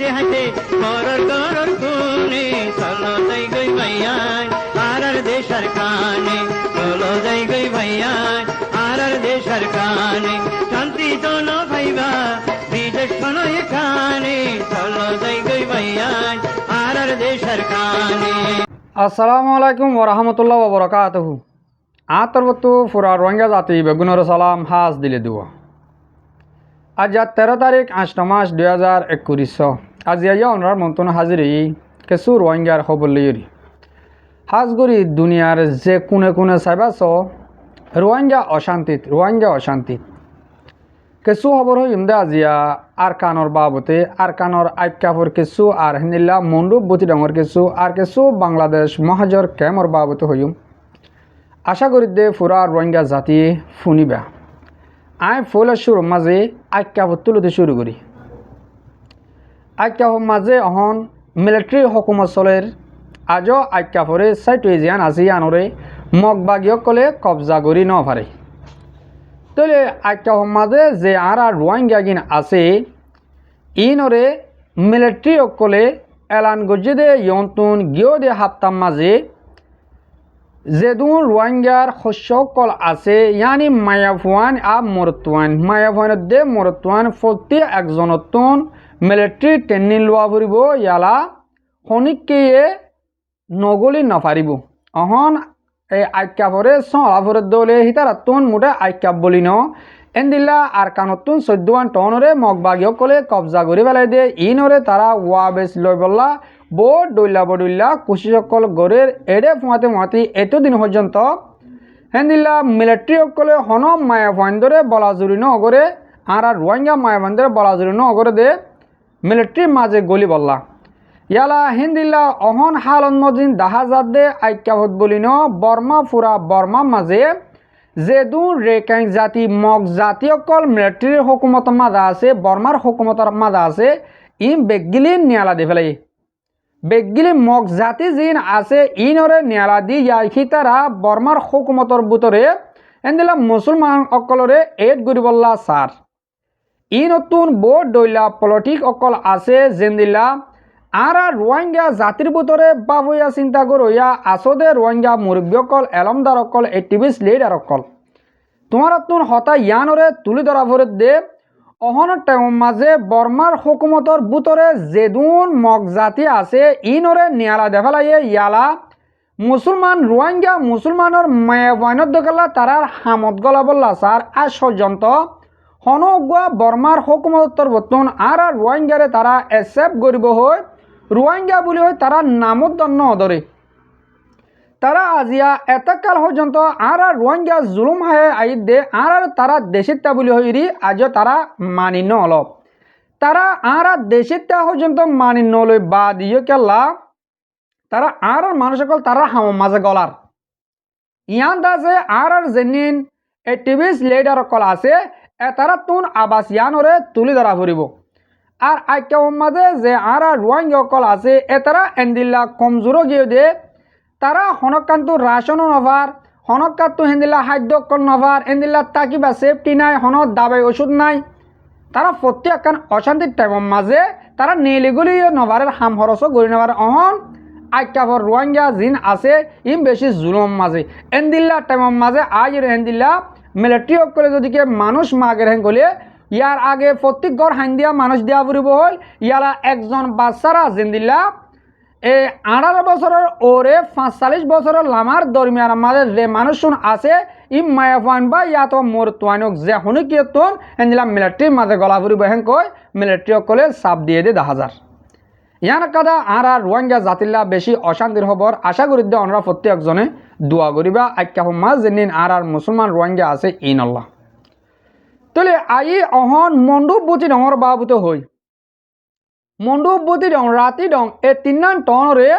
হাসে হাসে করর করর খুনে চলো যাই গই ভাইয়ান আর দেশের কানে চলো যাই গই ভাইয়ান আর দেশের কানে শান্তি জন ভাইবা বিদেশ শোনো এখানে চলো যাই গই ভাইয়ান আর দেশের কানে। আসসালামু আলাইকুম ওরহামতুল্লাহ ওবরাকাতুহু। আতরবতু ফুরা রোহিঙ্গা জাতি বেগুনের সালাম হাজ দিলে দুয়া। আজ 13 তারিখ 8 মাস 2021। আজ ইয়া ওনার মন্তন হাজিরি কিছু রোহিঙ্গার খবর লিয়রি হাজগরি দুনিয়ার যে কোনে কোনে চাইবাছ রোহিঙ্গা অশান্তি কিছু খবর হইমদে আজিয়া আরকানর বাবতে আরকানর আইকাফর কিছু আর হিন্দিল্লা মন্ডুপ বতি ডঙর কিছু আর কিছু বাংলাদেশ মহাজর ক্যামর বাবতে হইম আশা করি দে ফুরা রোহিঙ্গা জাতি ফুনিবা আই ফুলের শুরু মাঝে আইকাফর তুলতে শুরু করি। আইকাফর মাঝে অহন মিলিটারি হকুমত চলের আজও আইকাফরে সাইটুয়েজিয়ান আজিয়ানরে মগবাগীয়কলে কবজা করি ন পারে। তলে আইকাফর মাঝে যে আর রোহিঙ্গা গিন আছে ইনরে মিলিটারি অকলে এলান গজি দে ইয়ন্তুন গিয়ে দে হাপ্তাম মাঝে যেদুন রোহিঙ্গার শস্যকল আছে ইয়ানি মায়াফুয়ান আব মরতুয়ান মায়াফুয়ান দে মরতুয়ান প্রতি একজনতুন মিলিটারি ট্রেনিং লোৱা ফুৰিব ইয়ালা শনিককে নগলি নফারিব অহন এই আইকাফরে সলাফরে দলে হিতারাতুন মুঠে আইকাপ বলি ন এন্দিল্লা আর কানতুন 14 টনরে মগবাগীয়কলে কবজা করে পেলাই দিয়ে ইনরে তারা ওয়া বেশ লই বললা বোট ডইলা কুশিসকল গড়ের এড়ে ফুঁয়াতে এতদিন পর্যন্ত হেন্দিল্লা মিলিটারি অকলে হন মায়াফাইন্দরে বলাজুরি ন অগরে আর রোহিঙ্গা মায়াফাইন্দরে বলাজুরি ন অগরে দে মিলিটারি মাঝে গলি বললা ইয়ালা হিন্দিল্লা অহন হালন মজিন দাহাজাত দে আইকাভত বলি ন বর্মা ফুরা বর্মা মাঝে যেদুন রেকাইং জাতি মগ জাতি অকল মিলিটারি হকুমতর মাঝা আছে বর্মার হকুমতর মাঝা আছে ইম বেগিলি নিয়ালা দি ফেলাই বেগিলি মগ জাতি জিন আছে ইনরে নিয়ালা দি ইয়াইখি তারা বর্মার হকুমতর বুতরে এন্দিলা মুসলমান অকলরে এড গরিবল্লা সার ই নতুন বোর্ড দইলা পলিটিক অকল আছে জেন্দিলা আর রোহিঙ্গা জাতির বুতরে বাবুয়া চিন্তা করইয়া আসদে রোহিঙ্গা মুরব্বী অকল এলমদার অকল এক্টিভিস্ট লিডার অকল তোমার তুন হতা ইয়ানরে তুলি ধরা ভরে দে অহনের টাইম মাঝে বর্মার হুকুমতর বুতরে যেদুন মগ জাতি আছে ইনরে নিয়ালা দেখালাইয়ে ইয়ালা মুসলমান রোহিঙ্গা মুসলমানের মায়াবাইনত দেখালা তারার হামত গলা বললা সার আজ পর্যন্ত হনগুয়া বর্মার হুকুমতর বর্তন আর রোহিঙ্গারে তারা একসেপ্ট করিব হয় রোহিঙ্গা বলি হয় তারা নামত দন্য অদরে তারা আজিয়া এতকাল পর্যন্ত আর রোহিঙ্গা জুলুম হায় আই দে আর তারা দেশিতা বলি হইরি আজ তারা মানি ন অলপ তারা আর দেশিতা পর্যন্ত মানি নলই বা দিয়ে কেলা তারা আর মানুষ সকল তারা হাম মাঝে গলার ইয়ান দাসে আর জেনিন এক্টিভিস্ট লিডার অকল আছে তারা তুন আবাস ইয়ানরে তুলি ধরা ফুরিব আর আইকাম মাঝে যে আর রোহিঙ্গা অকল আছে তারা এন্দিল্লা কমজোরও গিয়ে দে তারা হনকান্তু রাশনও নভার হনকান্তু হেন্দিল্লা খাদ্য অকল নভার এন্দিল্লা তাকিবা সেফটি নাই হনত দাবাই ওষুধ নাই তারা প্রত্যেক অশান্তির টাইমের মাঝে তারা নেলিগুলি নভারের হাম হরসও গড়ি নেবার অহন আইকাফর রোহিঙ্গা জিন আছে ইম বেশি জুলুম মাঝে এন্দিল্লা টাইমের মাঝে আজ এন্দিল্লা মিলিটারি অকলে যদিকে মানুষ মাগের হেন গলে ইয়ার আগে প্রত্যেক ঘর হাইন দিয়া মানুষ দেওয়া ফুরিব হল ইয়ালা একজন বাচ্চারা জিন্দিল্লা এই 18 বছরের ওরে 45 বছরের লামার দরমিয়ার মাঝে যে মানুষ আছে ইম মায়াফান বা ইয়াত মোর তোয়ানক যে হনুকিয়তন হেন্দিলা মিলিটারির মাঝে গলা ফুরিব হেন কই মিলিটারি অকলে চাপ দিয়ে দে 10,000 ইয়ান কাদা আর রোহিঙ্গা জাতিল্লা বেশি অশান্তির খবর আশা করি দে অনরা প্রত্যেকজনে দোয়া করিবা আইকা মাঝ যেদিন আর মুসলমান রোহিঙ্গা আছে ইনল্লাহ তলে আই অহন মন্ডুপ বুতি ডঙর বাবুতে হই মন্ডুপ বুতি ডং রাতি ডং এ 3 টনরে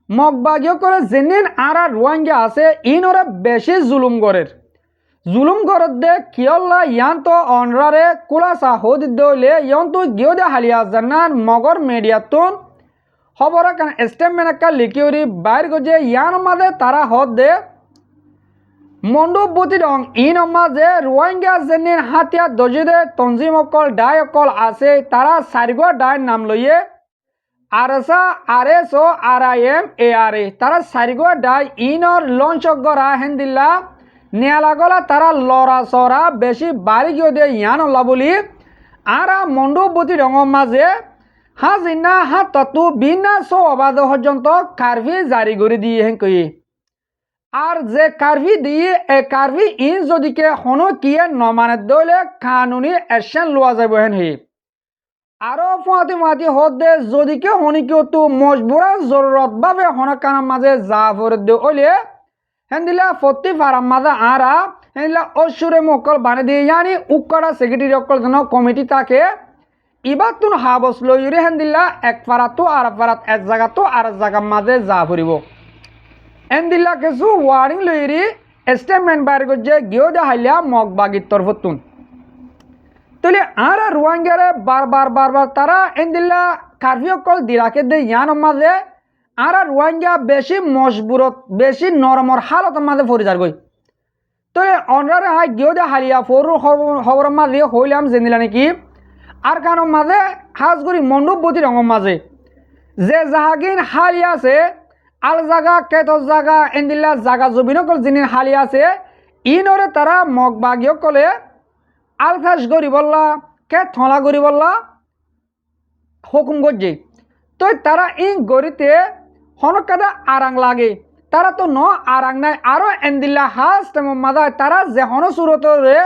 মগবাগীয় করে যেদিন আর রোহিঙ্গা আছে ইনরে বেশি জুলুম গরের দে কিয়ল্লা ইয়ান তো অনরারে কুলাসা হদি দইলে ইয়ন তো গিয়ে দে হালিয়া জান্নার মগর মিডিয়াতুন খবর কান স্টেটমেন্ট একটা লিখিওরি বাইর গজে ইয়ান মাঝে তারা হদ দে মণ্ডপ বতি রং ইন মাঝে রোহিঙ্গা জেনির হাতিয়া দজিদে তঞ্জিম অকল ডাই অকল আছে তারা সারিগো ডাইর নাম লইয়ে আরসা আরএস ও আরআইএম এআরএ তারা সারিগো ডাই ইনর লঞ্চ গরা হেন্দিল্লা নিয়ালাগলা তারা লড়া সরা বেশি বাড়ি গিয়ে দিয়ে ইয়ান অল্লা বলি আরা মণ্ডপ বতি রঙ মাঝে হাজিনা হা ততু বিনা সো অবাধ পর্যন্ত কার্ভি জারি করে দিয়ে হেন কই আর যে কার্ভি দিয়ে এ কার্ভি ইন যদিকে হনো কিয়ে নমানে দলে কানুনি অ্যাকশন লওয়া যাবে হেন হি আরো ফাতি হদে যদিকে হনিকে তো মজবুরা জরুরত ভাবে হনকানার মাঝে যা ফরে দে ওলে হেন্দিলা ফতি ফারাম মাঝে আরা হেন্দিলা অসুরে মকল বানে দিয়ে জানি উক্কড়া সেক্রেটারি অকল জন কমিটি তাকে ইবার তুন হাবস লইরে হেন্দিল্লা এক পারাত তো আর পারাত এক জায়গা তো আর জায়গার মাঝে যা ফুরিব হেন্দিল্লা কিছু ওয়ারিং লইরি স্টেটমেন্ট বাইর করছে গিয়েও দেখাইলা মগ বাগির তরফতুন তাহলে আর রোহিঙ্গারে বারবার তারা হেন্দিল্লা কার্ফিউ কল দিরাকে দে ইয়ান মাঝে আর রোহিঙ্গা বেশি মজবুরত বেশি নরমর হালত মাঝে ফরিজার গই তাহলে অনরারে হাই গিয়েও দেখাইয়া ফোর খবর মাঝে হইলাম জেনিলা নাকি আর কারণ মাঝে হাজগুড়ি মণ্ডপ বতি রঙ মাঝে যে জাহাগিন হালি আছে আল জাগা কেত জাগা এন্দিল্লা জাগা জবিনকল যিনি হালি আছে ইনরে তারা মগ বাগিয় কলে আলফাস গরি বললা কে থলা গরি বললা হুকুম করছে তো তারা ইন গরিতে হনকাদা আরাং লাগে তারা তো ন আরাং নাই আরো এন্দিল্লা হাজ তেমন মাদায় তারা যে হন সুরতরে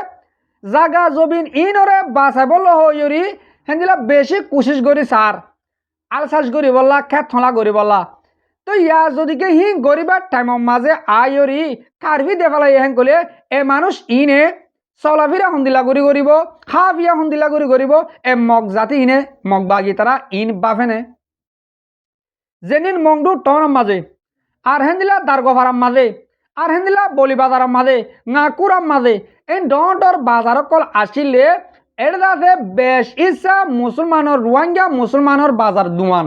জাগা জবিন ইনরে বাঁচাই বলল হইরি হেন্দিলা বেশি কোশিশ করি সার আলসাস করি বললা খেত থলা করি বললা তো ইয়া যদিকে হি গরিবার টাইমের মাঝে আইরি কারভি দেখালাই হেন কলে এ মানুষ ইনে চলাফিরা সন্দিলা করি করিব খা বিয়া সন্দিলা করি করিব এ মগ জাতি ইনে মগ বাগি তারা ইন বাফেনে যেনিন মংডু টনের মাঝে আর হেন্দিলা দারগোভারার মাঝে আর হেন্দিলা বলিবাজারের মাঝে নাকুরার মাঝে এই ডর বাজার কল আসিলে এটাতে বেশ ইচ্ছা মুসলমানের রোহিঙ্গা মুসলমানের বাজার দুয়ান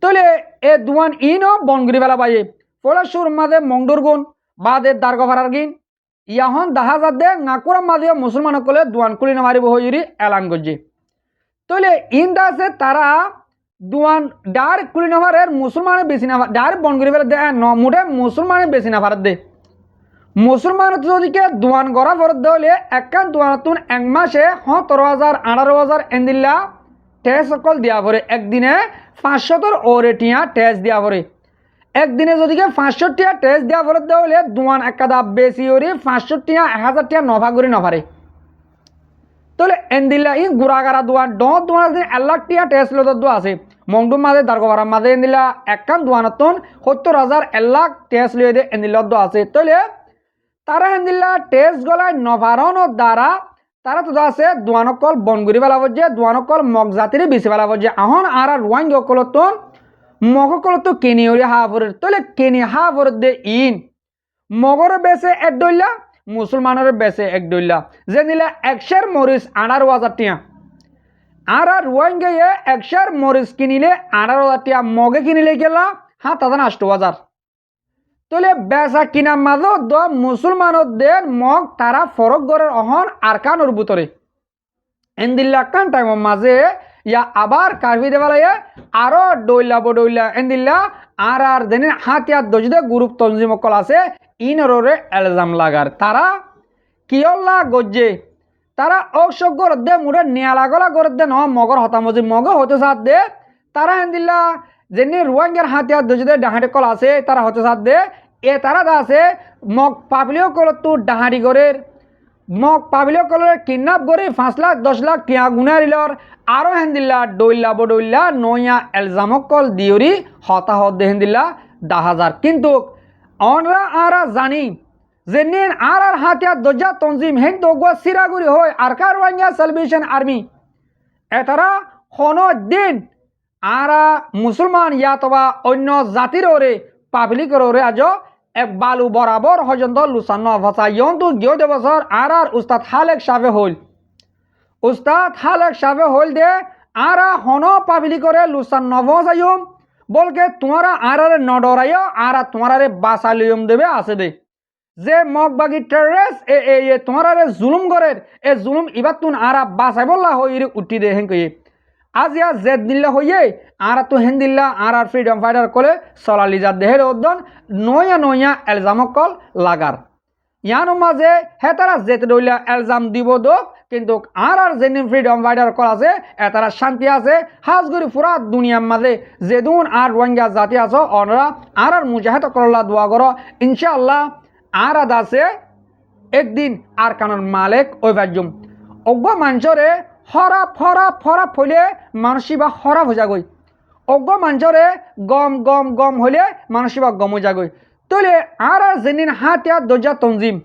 তাহলে এ দুয়ান ইনও বনগুড়ি বেলা পাইয়ে ফলেশ্বর মাঝে মংডুর গুণ বাদে দারগোভারার গিন ইয়াহন দেখা যাত দে নাকুরার মাঝে মুসলমান কলে দুয়ান কুলি নামারিব হইরি এলান করছে তাহলে ইন্দা আছে তারা দুয়ান ডার কুলি নামারের মুসলমানের বেশি না ডার বনগুড়ি বেলা দে মুঠে মুসলমানের বেশি না ভারত দে মুসলমান যদিকে দুয়ান গড়া ফরত দেলে একান দুয়ানতুন এক মাসে 17,000 18,000 এন্দিল্লা টেস্ট সকল দিয়া পড়ে একদিনে 500 ওরে টিয়া টেস্ট দিয়া পড়ে একদিনে যদিকে 500 টিয়া টেস্ট দিয়া ফরত দেলে দুয়ান একাদা বেশি ওরে 500 টিয়া 1000 টিয়া নফা করে নফারে তাহলে এন্দিল্লা ই গুড়াগারা দুয়ান দুয়ান দিন 1 লাখ টিয়া টেস্ট লত দু আছে মংডুর মাঝে দারগোভারার মাঝে এন্দিল্লা একান দুয়ানতুন 70,000 1 লাখ টেস্ট লইয়ে দে এন্দিল্লা দু আছে তাহলে তারা হেন্দিল্লা টেস্ট গলায় নভারণর দ্বারা তারা তো আছে দুয়ানকল বনগুড়ি বেলা বলছে দুয়ানকল মগ জাতির বেশি বেলা বলছে আহন আর রোহিঙ্গা কলতন মগকলত কেনিয়রি হাফরের তাহলে কেনি হাফর দে ইন মগর বেসে এক ডইলা মুসলমানের বেসে এক ডইলা যে নিলা 100 মরিচ 18,000 টিয়া আর রোহিঙ্গা 100 মরিচ কিনিলে 18,000 টিয়া মগে কিনিলে গেলা 7,800 তাহলে বেচা কিনা মাঝে দ মুসলমানদের মগ তারা ফরক গড়ের অহন আরকানোর ভিতরে এন্দিল্লা কান টাইমের মাঝে ইয়া আবার কারভি দেওয়ালাইয়ে আরো ডইলা বডইলা এন্দিল্লা আর দেন হাতিয়ার দজিদে গ্রুপ তঞ্জিম কল আছে ইনরে এলজাম লাগার তারা কিয়ল্লা গজ্জে তারা অসজ্ঞ দে মুড়ে নিয়ালা গলা করে দে ন মগর হতামজি মগ হতে সাথ দে তারা এন্দিল্লা যেনি রোহিঙ্গার হাতিয়ার দজিদে ডাহাটে কল আছে তারা হতে সাথ দে এ তারা আছে মগ পাবলিও কল তো ডাহাড়ি গড়ের মগ পাবলিও কলের কিডন্যাপ করে 5 লাখ 10 লাখ টিয়া গুনারিলর আরো হেন্দিল্লা ডইল্লা বডইল্লা নয়া এলজামক কল দিওরি হতাহত দে হেন্দিল্লা 10,000 কিন্তু অনরা আরা জানি যেনিন আর হাতিয়ার দজা তঞ্জিম হেন দোগা সিরাগুড়ি হয় আর কার রোহিঙ্গা সালভেশন আর্মি এতারা কোনো দিন আরা মুসলমান ইয়াতবা অন্য জাতির ওরে পাবলিকের ওরে আজ এক বালু বরাবর হজন্ত লুসান্ন ভাষা ইয়ন্তু গিয়ে দে বছর আর উস্তাদ হালেক সাবে হইল উস্তাদ হালেক সাবে হইল দে আরা হন পাবলিকরে লুসান্ন ভাষাইম বলকে তোমারা আর নডরাইও আর তোমারে বাসা লিয়ম দেবে আছে দে যে মগবাগি টেররিস্ট এ তোমার আরে জুলুম করের এ জুলুম ইবার তুন আরা বাসাই বললা হই উঠি দে হেন কই আজ ইয়া জেদ দিল্লা হইয়ে আর তো হেন দিল্লা আর ফ্রিডম ফাইটার কলে সলালি যা দেহের উদ্দন নয়া নয়া এলজামক কল লাগার ইয়ানো মাঝে হেতারা যেতে দইলা এলজাম দিব দোক কিন্তু আর যেন ফ্রিডম ফাইটার কল আছে এতারা শান্তি আছে হাজগুড়ি পুরা দুনিয়ার মাঝে যেদুন আর রোহিঙ্গা জাতি আছো অনরা আর মুজাহিদ করল্লা দোয়া করো ইনশাআল্লাহ আর আছে একদিন আর কানর মালিক ওই বাজুম অজ্ঞ মানুষরে হরাপ হরাপ হরাপ হইলে মানুষই বা হরাপ হয়ে যাগই অজ্ঞ মানুষরে গম গম গম হইলে মানুষই বা গম হয়ে যাগই তইলে আর যেদিন হাতিয়া দরজা তঞ্জিম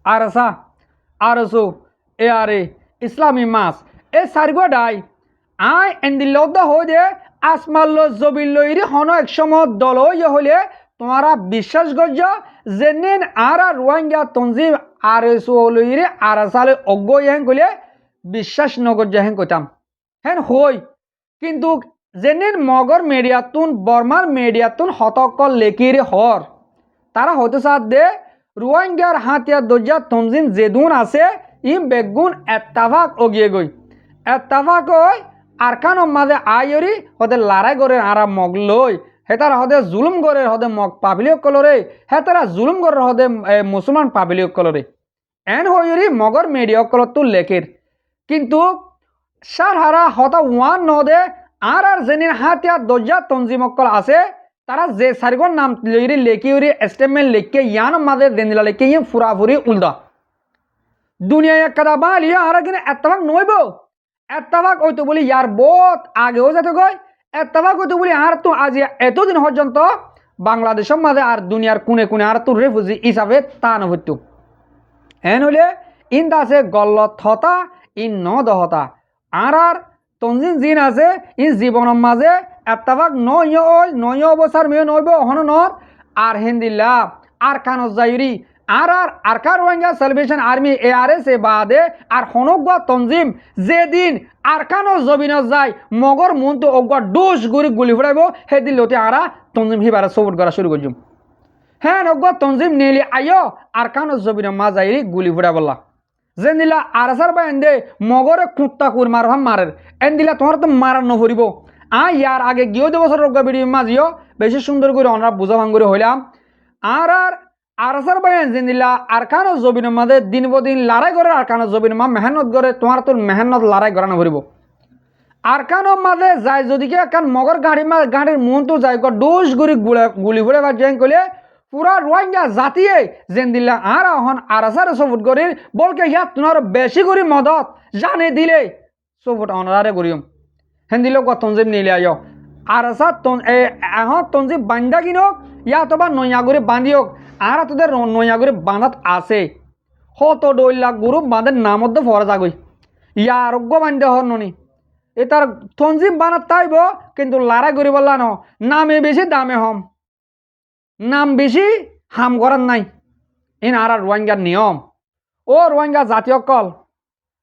আর আসা আর আসো এ আরে ইসলামী মাস এ সারিগো ডাই আই এন্দিল্লদ হই দে আসমাল্ল জবিল্লইরি হন এক সময় দল হইলে তোমারা বিশ্বাস করছ যেদিন আর রোহিঙ্গা তঞ্জিম আর লইরে আর সালে অজ্ঞ হেন কইলে বিশ্বাস নগর হেন কইতাম হেন হই কিন্তু যেদিন মগর মিডিয়াতুন বর্মার মিডিয়াতুন হতকল লেকিরে হর তারা হয়তো সাথ দে রোহিঙ্গার হাতিয়া দরজা তঞ্জিম যেদুন আছে ই বেগুন এত্তাফাক অগিয়ে গই এত্তাফাক ওই আরকানোর মাঝে আইরি হতে লড়াই করে আরা মগ লই হেতারা হদে জুলুম করে হদে মগ পাবলিক কলরে হেতারা জুলুম করে হদে মুসলমান পাবলিক কলরে এন হইরি মগর মিডিয়া কলত লেকের কিন্তু সার হারা হতা ওয়ান নদে আর যেদিন হাতিয়া দরজা তঞ্জিমকল আছে তারা যে সারিগর নাম লইরি লেখি উরি স্টেটমেন্ট লিখকে ইয়ান মাঝে দেনিলা লেখকে ইয়ে ফুরাফুরি উল্টা দুনিয়া এক কাদা বালিয়া আর কিন্তু এত্তাফাক নইব এত্তাফাক ওই তো বলি ইয়ার বহুত আগেও যেতে গয় এত্তাফাক ওই তো বলি আর তো আজ এতদিন পর্যন্ত বাংলাদেশের মাঝে আর দুনিয়ার কোনে কোনে আর তো রেফুজি হিসাবে তা নহত্য এন হলে ইন আছে গল্লত হতা ইন ন দহতা আর তঞ্জিম জিন আছে ই জীবনের মাঝে এত্তাফাক নয় ওই নয় অবস্থার মেয়ে নইব হন নর আর হিন্দিল্লা আর কানত যাইরি আর কার রোহিঙ্গা সেলিব্রেশন আর্মি ARS এ বাদে আর হনজ্ঞ তঞ্জিম যেদিন আর কানো জবিনত যায় মগর মন তো অজ্ঞ ডোজ গুড়ি গুলি ফুটাইব সেদিন লতে আরা তঞ্জিম হিবারে সপোর্ট করা শুরু করছুম হ্যাঁ অজ্ঞ তঞ্জিম নেলি আইয় আর কানো জবিনত মা যাইরি গুলি ফুটাই বললা যেন দিলা আর আসার বা এন দে মগরে কুত্তা কুর মার মারের এন দিলা তোমার তো মারার নভরিব ইয়ার আগে গিয়েও দেবছর রোগা ভিডিও মাঝিও বেশি সুন্দর করে আমরা বুঝা ভাঙ্গুরি হইলাম আর আসার বায়ান জিনিলা আর কানো জবিনের মাঝে দিন বদিন লড়াই করে আর কানো জবিনের মা মেহনত করে তোমার তোর মেহনত লড়াই করা নভরিব আর কানোর মাঝে যায় যদি কে কান মগর গাড়ির মন তো যায় ডোজ গুড়ি গুলি ফুড়ে বা জেন কলে পুরা রোহিঙ্গা জাতিয়ে যেন দিলা আর হন আর আসার সবুট করি বলকে ইয়া তোমার বেশি করে মদত জানে দিলে সবুট অনারে করিম হেন দিল তঞ্জিম নিলে আয় আর আসার তঞ্জিম বান্ধা কিনক ইয়া তোমার নয়া করে বান্ধিওক আর তোদের নয়া করে বাঁধাত আছে হত ডইলা গরু বাঁধের নামত ফরা যাগই ইয়া আরোগ্য বান্ধে হর ননি এ তার তঞ্জিম বানাত তাইব কিন্তু লড়াই করি বললা ন নামে বেশি দামে হম নাম বেশি হাম করার নাই ইন আর রোহিঙ্গার নিয়ম ও রোহিঙ্গা জাতীয় কল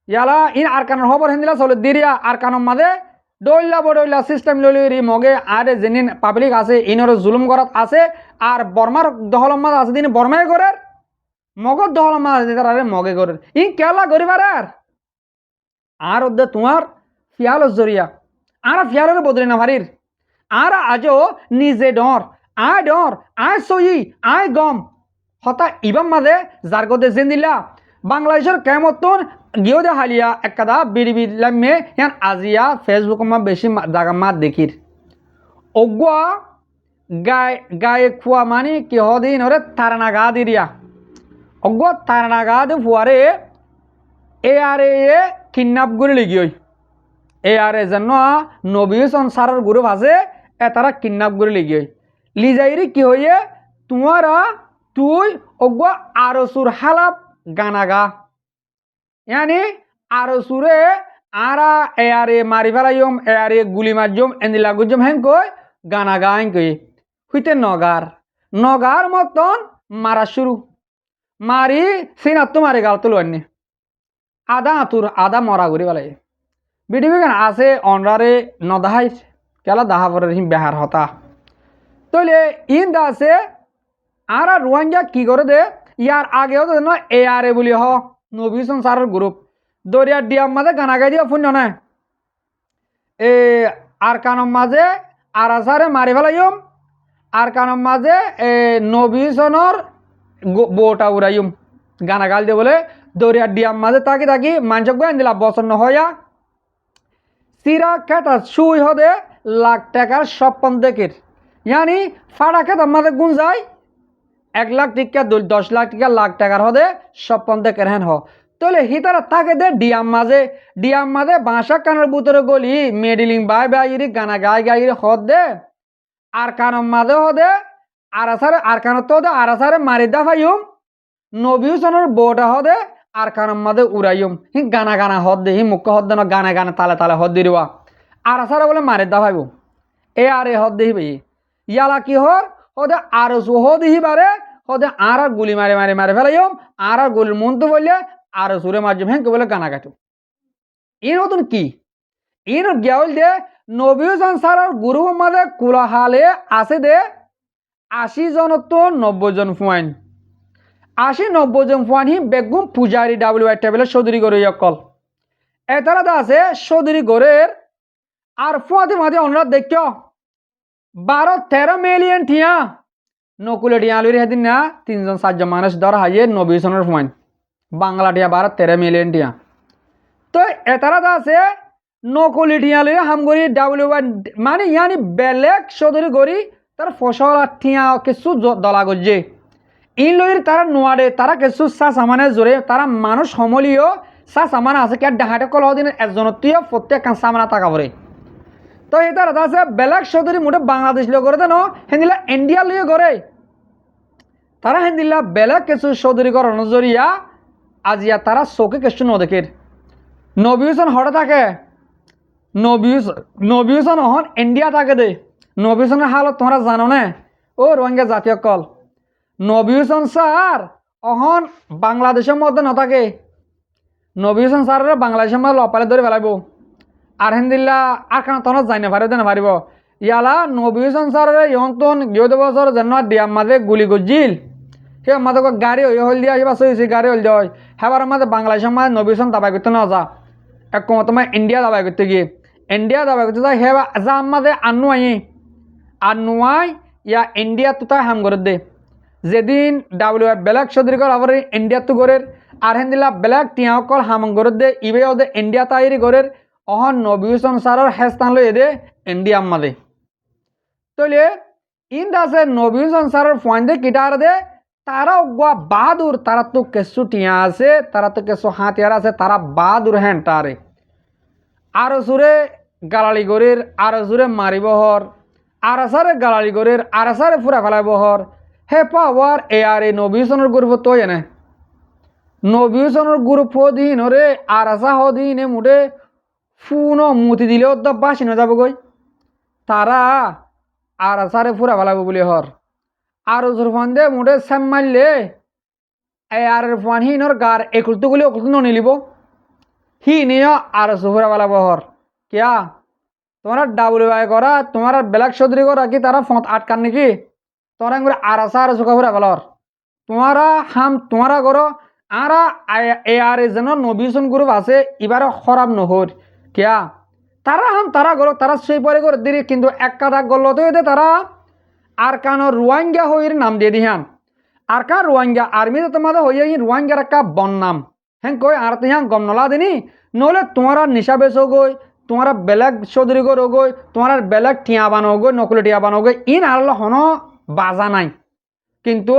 ইয়ালা ইন আর কানের খবর হিন্দিলা চলে দিরিয়া আর কানের মাঝে ডইলা বডইলা সিস্টেম লইলি মগে আর যেদিন পাবলিক আছে ইনর জুলুম করাত আছে আর বর্মার দহলম মাঝে আছে দিন বর্মাই করের মগর দহলম মাঝে আছে তারা মগে করের ইন কেলা করিবার আর ওদের তোমার ফিয়ালর জরিয়া আর ফিয়ালের বদলে না ভারির আর আজও নিজে ডর আয় সই আয় গম হতা ইবাম মাঝে যার গদে জেন দিলা বাংলাদেশের কেমতন গিয়েও দে হালিয়া একটা বিড়ি লামে ইয়ান আজিয়া ফেসবুক মা বেশি জায়গা মা দেখির অগুয়া গায়ে খুয়া মানে কি হদিন ওরে তারানা গা দিরিয়া অগুয়া তারানা গা দে ফুয়ারে ARA কিডন্যাপ করে লিগিয়ে ARA যেন নবীন সারার গ্রুপ আছে তারা কিডন্যাপ করে লিগিয়ে লিজাইরি কি হইয়ে তোমারা তুই অগুয়া আরো সুর হালাপ গানা গা यानी आरो सुरे आरा ARA मारी फेलाइम ARA गुली मारजम एंदिला गुजम हें कोई गाना गाएं कोई हुईते नगार मतन मारा शुरू मारी सीना तुम्हारे गाल तुलो अन्य आधा आतुर आधा मरा गुरी वाले वीडियो गान आसे ऑनरारे नदाहाई केला दाहा पर हिम बिहार होता तो ले इन दासे आरा रोहिंग्या की करे दे ইয়ার আগেও তো ARA বলি হ নবী সংসারের গ্রুপ দরিয়ার ডিয়াম মাঝে গানা গাই দিয়া ফুন্য না এ আর কানম মাঝে আরাসারে মারি ফেলাইম আর কানম মাঝে নবী সনর বোটা উড়াইম গানা গাল দিয়ে বলে দরিয়ার ডিয়াম মাঝে তাকি তাকি মাঞ্চক গান দিলা বছর নহয়া সিরা খেতা সুই হদে লাখ টাকার স্বপ্ন দেখের ইয়ানি ফাড়া খেত আমাদের গুণ যায় 1 লাখ টিকা 10 লাখ টিকা লাখ টাকার হদে স্বপ্ন দেখের হ্যান হ তাহলে হিতারা থাকে দে ডিয়াম মাঝে বাঁশা কানের বুতরে গলি মেডিলিং বাই বাইরি গানা গাই গাইরি হদ দে আর কানম মাঝে হদে আর কানত তো হদে আরাসারে মারি দা ফাইম নবী হুসেনের বউটা হদে আর কানম মাঝে উড়াইম হি গানা গানা হদ দে হি মুখ্য হদ না গানা গানা তালে তালে হদ দিবা আরাসারে বলে মারি দা ফাইব ARA হদ দেহি ভাই ইয়ালা কি হর হদে আর হদ হিবারে হদে আর গুলি মারে মারে মারে ফেলাইম আর গুলির মন্ত্র বললে আর সুরে মাঝে ভেঙ্কে বলে গানা গাটো ইন নতুন কি ইন গিয়াউল দে নবী সংসারের গুরু মাঝে কুলাহালে আছে দে 80 জন তো 90 জন ফুয়াইন 80-90 জন ফুয়াইন হি বেগুম পূজারি WI টেবিলের চৌধুরী গড়ে অকল এতারা দা আছে চৌধুরী গড়ের আর ফুয়াতে মাঝে অনুরাধ দেখো 12-13 মিলিয়ন টিয়া নকুলে টিয়া লুরি হেদিন না 3-4 জন মানুষ ধর হাইয়ে নবী সনের ফুয়াইন বাংলা টিয়া 12-13 মিলিয়ন টিয়া তো এতারা দা আছে নকুলি টিয়া লুরি হামগরি WI মানে ইয়ানি বেলেগ চৌধুরী গড়ি তার ফসল টিয়া কিছু দলা গজ্জে ইন লইর তারা নোয়ারে তারা কিছু চা সামানে জোরে তারা মানুষ সমলীয় চা সামান আছে কে ডাহাটে কল দিন একজনতীয় প্রত্যেক সামানা টাকা পরে তো এটা রাতা আছে বেলেগ চৌধুরী মোটে বাংলাদেশ লিয়ে করে দেন হেন্দিলা ইন্ডিয়া লিয়ে করে তারা হেন্দিলা বেলেগ কিছু চৌধুরী করার নজরিয়া আজিয়া তারা চোখে কিছু নদেখের নবী হুসেন হঠাৎ থাকে নবী হুসেন অহন ইন্ডিয়া থাকে দে নবী হুসেনের হালত তোমরা জানো না ও রোহিঙ্গা জাতীয় কল নবী হুসেন স্যার অহন বাংলাদেশের মধ্যে নথাকে নবী হুসেন স্যারের বাংলাদেশের মধ্যে লপালে ধরে ফেলাইব আর হেন্দিল্লা আর কারণ তোমরা যাই না পারিব না পারিব ইয়ালা নবী হুসেন স্যারের ইহন্তন 2 বছর যেন ডিয়াম মাঝে গুলি গজিল সে আমাদের গাড়ি হল দিয়া এবার সই গাড়ি হল দেওয়া হেবার আমাদের বাংলাদেশের মাঝে নবী হুসেন দাবাই করতে না যা এক কম তোমার ইন্ডিয়া দাবাই করতে গিয়ে ইন্ডিয়া দাবাই করতে যা হেবা যা আমাদের আনুয়াই ইয়া ইন্ডিয়া তো তাই হাম করে দে যেদিন WI বেলেগ চৌধুরী কল আবার ইন্ডিয়া তো গড়ের আর হেন্দিলা বেলেগ টিয়া কল হাম করে দে ইবে ওদের ইন্ডিয়া তাইরি গড়ের অহন নবী হুসেন স্যারের হেস্তান লই দে ইন্ডিয়া মাদে তলে ইন দাসে নবী হুসেন স্যারের ফোন দে কিটার দে তারা গোয়া বাহাদুর তারা তো কেসু টিয়া আছে তারা তো কেসু হাতিয়ার আছে তারা বাহাদুর হ্যান্টারে আর সুরে গালালি গড়ের আর সুরে মারিব হর আর সারে গালালি গড়ের আর সারে ফুরা ফেলাইব হর হে পাওয়ার ARA নবী হুসেনের গ্রুপ তো এনে নবী হুসেনের গ্রুপ দিন ওরে আর আসা হদিন এ মুঠে ফুনো মুতি দিলেও তো বাসি না যাব গই তারা আর আসারে ফুরা ফেলাবো বলে হর আর ফান দে মুঠে স্যাম মারলে আর ফান হিনর গার একুলতো গুলি অকুলতো নিলিব হি নিয়ে আর ফুরা ফেলাবো হর কিয়া তোমার WI করা তোমার বেলাক চৌধুরী করা কি তারা ফোঁত আটকান নাকি তোরা আর আসা আর চোখা ফুরা ফেলার তোমারা হাম তোমারা করো আর ARA যেন নবী হুসেন গ্রুপ আছে এবারে খরাব নহর কিয়া তারা হাম তারা করো তারা সেই পরে করে দিলি কিন্তু এক কাদা গল্লতে হইতে তারা আর কানো রোহিঙ্গা হইর নাম দিয়ে দিহান আর কা রোহিঙ্গা আর্মিতে তোমাদের হইয়া রোহিঙ্গার একটা বন নাম হ্যাঁ কই আর তিহান গম নলা দিনি নহলে তোমারা নিশা বেচো গই তোমারা বেলেগ চৌধুরী গো গই তোমার বেলেগ টিয়া বানো গই নকলে টিয়া বানো গই ইন আর হন বাজা নাই কিন্তু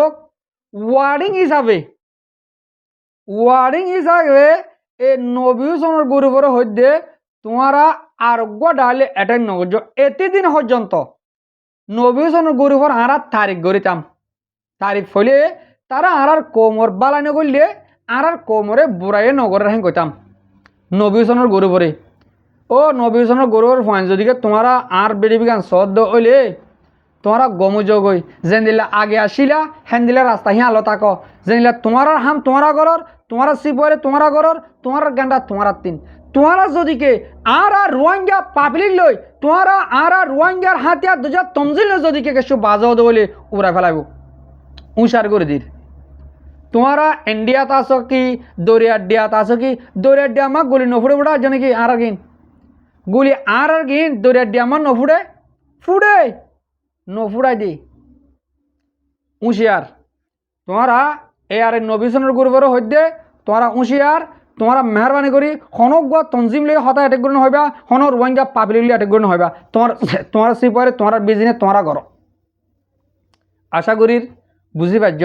ওয়ার্ডিং হিসাবে এই নবী হুসেনের গ্রুপের হইতে তোমারা আরোগ্য ডালে অ্যাটেন্ড নগর এতদিন পর্যন্ত নবী হুসেনের গ্রুপের আর তারিখ গড়িতাম তারিখ ফলে তারা আর কোমর বালাই নগরলে আর কোমরে বুড়াইয়ে নগরের হ্যাঁ কইতাম নবী হুসেনের গ্রুপরে ও নবী হুসেনের গ্রুপের ফাইন যদি তোমারা আর বেড়ি বিজ্ঞান সদ্য হইলে তোমারা গমুযোগ হই যেন দিলা আগে আসিলা হেন দিলা রাস্তা হি আলো তাক যেন দিলা তোমার হাম তোমারা গরর তোমারা সিপরে তোমারা গরর তোমার গান্ডা তোমারা তিন তোমারা যদি কে আর রোহিঙ্গা পাবলিক লই তোমারা আর রোহিঙ্গার হাতিয়ার দুজা তমজিল যদি কে কিছু বাজাও দে বলে উড়া ফেলাইব উষার করে দির তোমারা ইন্ডিয়াত আছো কি দরিয়ার ডিয়াত আছো কি দরিয়ার ডিয়া আমাক গুলি নফুড়ে ফুটা জানে কি আর গিন গুলি আর গিন দরিয়ার ডিয়া আমার নফুড়ে ফুড়ে নফুড়াই দি উঁশিয়ার তোমারা এই আর নবীসনের গুরুবর হইতে তোমারা উঁশিয়ার তোমারা মেহরবানি করি হনক গোয়া তঞ্জিম লিয়ে হতা অ্যাটেক করে হইবা হন রোহিঙ্গা পাবলিক লিয়ে অ্যাটেক করে হইবা তোমার সিপারে তোমার বিজনেস তোমারা করো আশা করির বুঝি পাইছ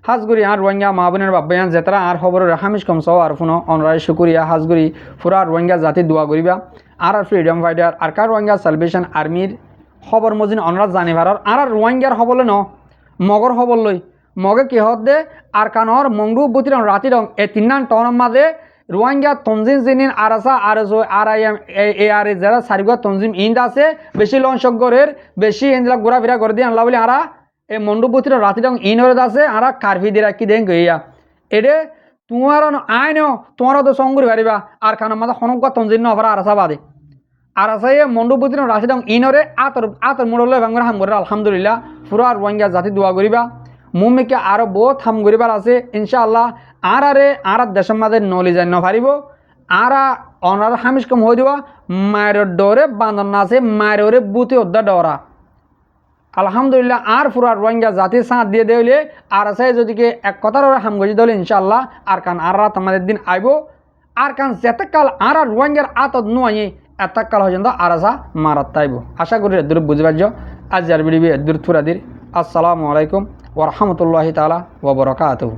হাজগুড়ি আর রোহিঙ্গা মা বোনের বাব্বায়ান যেতারা আর খবরের হামিজ কম সহ আর ফোনো অনরায় শুকুরিয়া হাজগুড়ি ফুরা রোহিঙ্গা জাতি দোয়া করিবা আর ফ্রিডম ফাইটার আর কার রোহিঙ্গা সালভেশন আর্মির খবর মজিন অনরা জানিবার আর রোহিঙ্গার খবর ন মগর খবর লই মগে কিহত দে আর কানর মংরু বুতির রাতি রং এ তিনান টন মাঝে রোহিঙ্গা তঞ্জিম জিনিন আর আসা আর আর আই এম এ আর যারা সারিগুয়া তঞ্জিম ইন্দ আছে বেশি লঞ্চগরের বেশি ইন্দিলা ঘোরাফেরা করে দিয়ে আনলা বলে আরা এই মণ্ডপুতির রাতি রং ইনরে আছে আর কারফি দিয়ে রাখি দেন গইয়া এডে তোমার আইন তোমার তো সঙ্গুরি পারিবা আর কারণ মাথা হনকা তঞ্জিন নফারা আর আসা বাদে আর আসা মণ্ডপুতির রাতি রং ইনরে আতর মোড়লে ভাঙর হাম করে আলহামদুলিল্লাহ পুরা রোহিঙ্গা জাতি দোয়া করিবা মুমিকে আরো বহুত হাম করিবার আছে ইনশাআল্লাহ আর দেশের মাঝে নলি যায় নপারিব আর অনার হামিজ কম হয়ে দিবা মায়ের ডরে বাঁধন না আছে মায়ের বুতে অধ্যা ডরা আলহামদুলিল্লাহ আর পুরা রোহিঙ্গা জাতি সাঁত দিয়ে দেলে আর আছে যদিকে এক কথার ওরা হাম গজি দিলে ইনশাআল্লাহ আর কান আর রাত আমাদের দিন আইব আর কান যেতকাল আর রোহিঙ্গার আতত নুয়ে এতকাল পর্যন্ত আর আসা মারাত তাইব আশা করি দূর বুঝতে পারছ আজ আর বিড়িবি দূর থুরাদির আসসালামু আলাইকুম ওয়া রাহমাতুল্লাহি তাআলা ওয়া বারাকাতুহু।